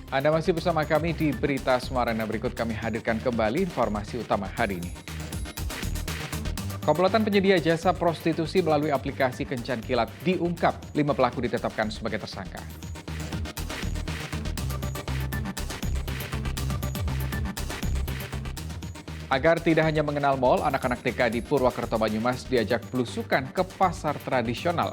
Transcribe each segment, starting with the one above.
Anda masih bersama kami di Berita Semarang dan berikut kami hadirkan kembali informasi utama hari ini. Komplotan penyedia jasa prostitusi melalui aplikasi Kencan Kilat diungkap. 5 pelaku ditetapkan sebagai tersangka. Agar tidak hanya mengenal mal, anak-anak TK di Purwakerto Banyumas diajak belusukan ke pasar tradisional.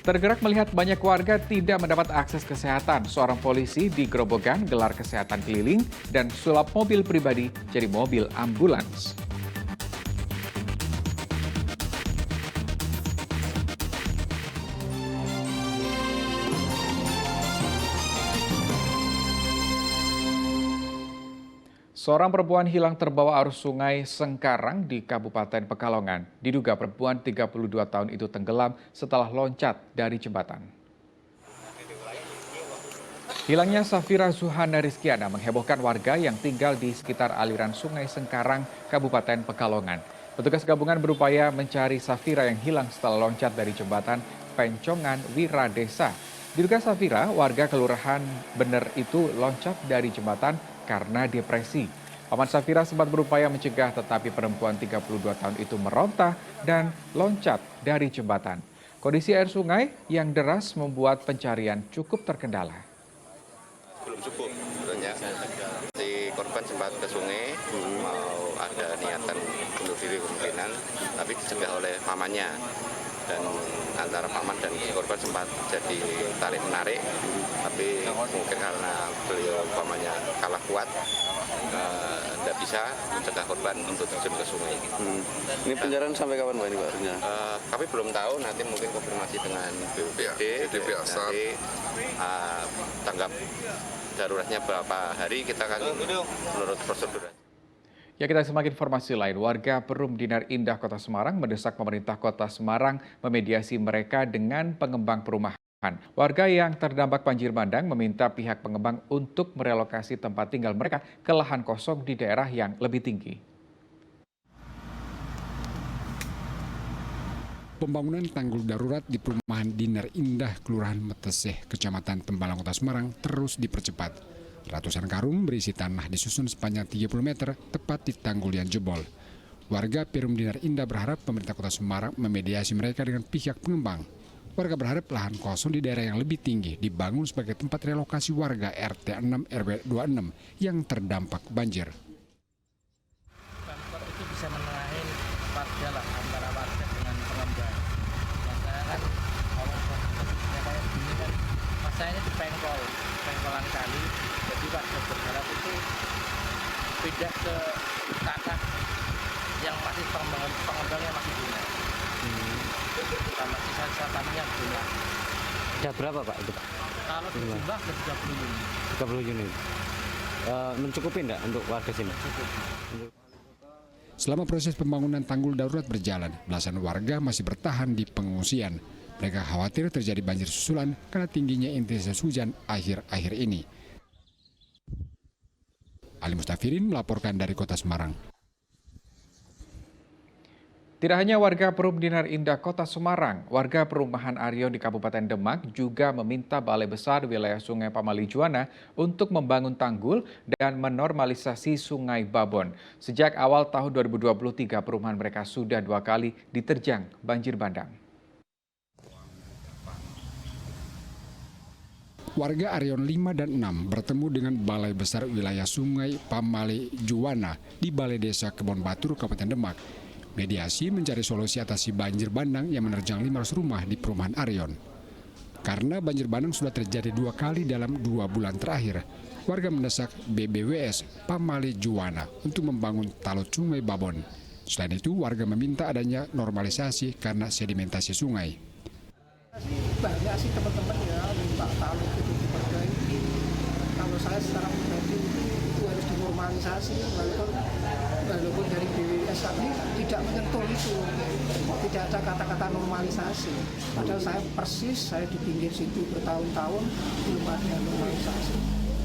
Tergerak melihat banyak warga tidak mendapat akses kesehatan, seorang polisi di Grobogan gelar kesehatan keliling dan sulap mobil pribadi jadi mobil ambulans. Seorang perempuan hilang terbawa arus sungai Sengkarang di Kabupaten Pekalongan. Diduga perempuan 32 tahun itu tenggelam setelah loncat dari jembatan. Hilangnya Safira Zuhana Rizkiana menghebohkan warga yang tinggal di sekitar aliran sungai Sengkarang, Kabupaten Pekalongan. Petugas gabungan berupaya mencari Safira yang hilang setelah loncat dari jembatan Pencongan Wiradesa. Diduga Safira, warga kelurahan Bener itu loncat dari jembatan karena depresi. Paman Safira sempat berupaya mencegah tetapi perempuan 32 tahun itu meronta dan loncat dari jembatan. Kondisi air sungai yang deras membuat pencarian cukup terkendala. Belum cukup sebenarnya. Si korban sempat ke sungai, mau ada niatan bunuh diri kemungkinan, tapi dicegah oleh pamannya. Dan antara paman dan korban sempat jadi tarik-menarik, tapi mungkin karena beliau pamannya kalah kuat, tidak bisa mencegah korban untuk terjun ke sungai. Ini penjarahan sampai kapan Pak ini Pak? Kami belum tahu, nanti mungkin konfirmasi dengan BPBD, nanti tanggap daruratnya berapa hari kita akan menurut prosedur. Ya, kita semakin informasi lain. Warga Perum Dinar Indah Kota Semarang mendesak pemerintah Kota Semarang memediasi mereka dengan pengembang perumahan. Warga yang terdampak banjir bandang meminta pihak pengembang untuk merelokasi tempat tinggal mereka ke lahan kosong di daerah yang lebih tinggi. Pembangunan tanggul darurat di perumahan Dinar Indah, Kelurahan Meteseh, Kecamatan Tembalang, Kota Semarang terus dipercepat. Ratusan karung berisi tanah disusun sepanjang 30 meter tepat di tanggul yang jebol. Warga Perum Dinar Indah berharap pemerintah Kota Semarang memediasi mereka dengan pihak pengembang. Warga berharap lahan kosong di daerah yang lebih tinggi dibangun sebagai tempat relokasi warga RT 6 RW 26 yang terdampak banjir. Pemkot itu bisa menengahin warga lah, antara warga dengan pengembang. Masalahnya kan kalau kondisinya kayak gini kan, masalahnya di pengkolan kali. Jadi warga berharap itu pindah ke tanah yang masih pengembangnya masih punya. Sama sisa-sisa tanahnya punya. Ada berapa Pak itu Pak? Kalau berjumlah ke 30 unit. 30 unit. Mencukupi enggak untuk warga sini? Cukup. Selama proses pembangunan tanggul darurat berjalan, belasan warga masih bertahan di pengungsian. Mereka khawatir terjadi banjir susulan karena tingginya intensitas hujan akhir-akhir ini. Ali Mustafirin melaporkan dari Kota Semarang. Tidak hanya warga Perum Dinar Indah Kota Semarang, warga perumahan Aryo di Kabupaten Demak juga meminta Balai Besar wilayah Sungai Pamali-Juwana untuk membangun tanggul dan menormalisasi Sungai Babon. Sejak awal tahun 2023, perumahan mereka sudah 2 kali diterjang banjir bandang. Warga Aryon 5 dan 6 bertemu dengan Balai Besar wilayah Sungai Pamali-Juwana di Balai Desa Kebon Batur, Kabupaten Demak. Mediasi mencari solusi atasi banjir bandang yang menerjang 500 rumah di perumahan Aryon. Karena banjir bandang sudah terjadi 2 kali dalam 2 bulan terakhir, warga mendesak BBWS Pamali-Juwana untuk membangun talut Sungai Babon. Selain itu, warga meminta adanya normalisasi karena sedimentasi sungai. Banyak sih teman-teman ya minta talut itu diperbaiki. Kalau saya secara pribadi itu harus dinormalisasi walaupun dari BWS ini tidak menyentuh itu, tidak ada kata-kata normalisasi. Padahal saya di pinggir situ bertahun-tahun belum ada normalisasi.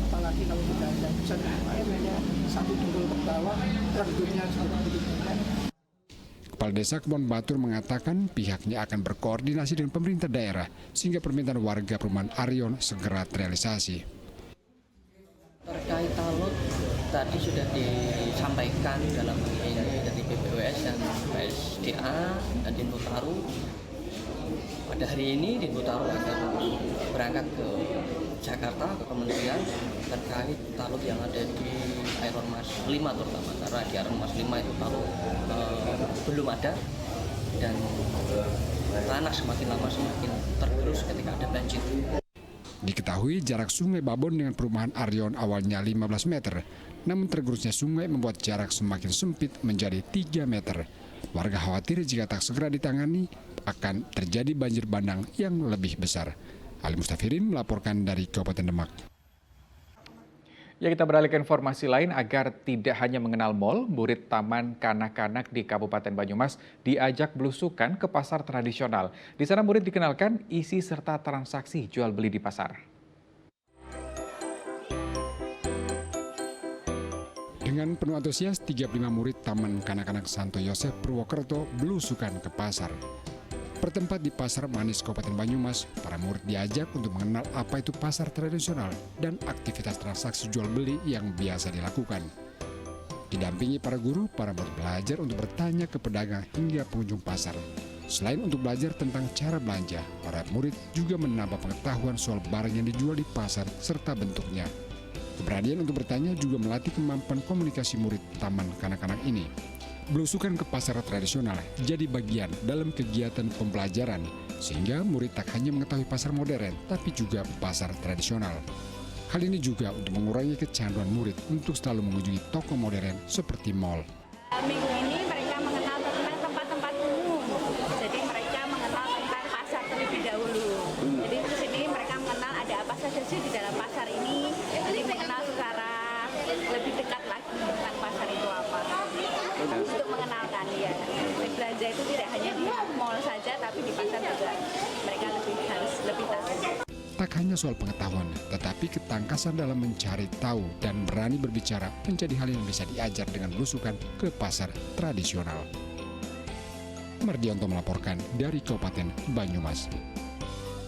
Apalagi kalau tidak ada hujan air hanya 1 dengkul ke bawah, rendutnya juga begitu banyak. Kepala Desa Kebon Batur mengatakan pihaknya akan berkoordinasi dengan pemerintah daerah sehingga permintaan warga perumahan Aryon segera terrealisasi. Terkait talut tadi sudah disampaikan dalam ini dari BPWS dan PSDA dan Dinputaru. Pada hari ini Dinputaru akan berangkat ke Jakarta ke kementerian terkait talut yang ada di Iron Mas 5 terutama, karena di Iron Mas 5 itu talut belum ada dan tanah semakin lama semakin tergerus ketika ada banjir. Diketahui jarak sungai Babon dengan perumahan Aryon awalnya 15 meter, namun tergerusnya sungai membuat jarak semakin sempit menjadi 3 meter. Warga khawatir jika tak segera ditangani akan terjadi banjir bandang yang lebih besar. Ali Mustafirin melaporkan dari Kabupaten Demak. Ya, kita beralih ke informasi lain. Agar tidak hanya mengenal mal, murid Taman Kanak-kanak di Kabupaten Banyumas diajak belusukan ke pasar tradisional. Di sana murid dikenalkan isi serta transaksi jual beli di pasar. Dengan penuh antusias, 35 murid Taman Kanak-kanak Santo Yosef Purwokerto belusukan ke pasar. Bertempat di Pasar Manis Kabupaten Banyumas, para murid diajak untuk mengenal apa itu pasar tradisional dan aktivitas transaksi jual beli yang biasa dilakukan. Didampingi para guru, para murid belajar untuk bertanya ke pedagang hingga pengunjung pasar. Selain untuk belajar tentang cara belanja, para murid juga menambah pengetahuan soal barang yang dijual di pasar serta bentuknya. Keberanian untuk bertanya juga melatih kemampuan komunikasi murid Taman Kanak-kanak ini. Belusukan ke pasar tradisional jadi bagian dalam kegiatan pembelajaran, sehingga murid tak hanya mengetahui pasar modern, tapi juga pasar tradisional. Hal ini juga untuk mengurangi kecanduan murid untuk selalu mengunjungi toko modern seperti mal. Minggu ini mereka mengenal tentang tempat-tempat umum, jadi mereka mengenal tentang pasar terlebih dahulu. Jadi di sini mereka mengenal ada apa saja sih di dalam pasar ini, jadi mengenal secara lebih dekat lagi tentang pasar itu apa. Untuk mengenalkan ya, belanja itu tidak hanya di mall saja, tapi di pasar juga mereka harus lebih tahu. Tak hanya soal pengetahuan, tetapi ketangkasan dalam mencari tahu dan berani berbicara menjadi hal yang bisa diajar dengan belusukan ke pasar tradisional. Mardionto melaporkan dari Kabupaten Banyumas.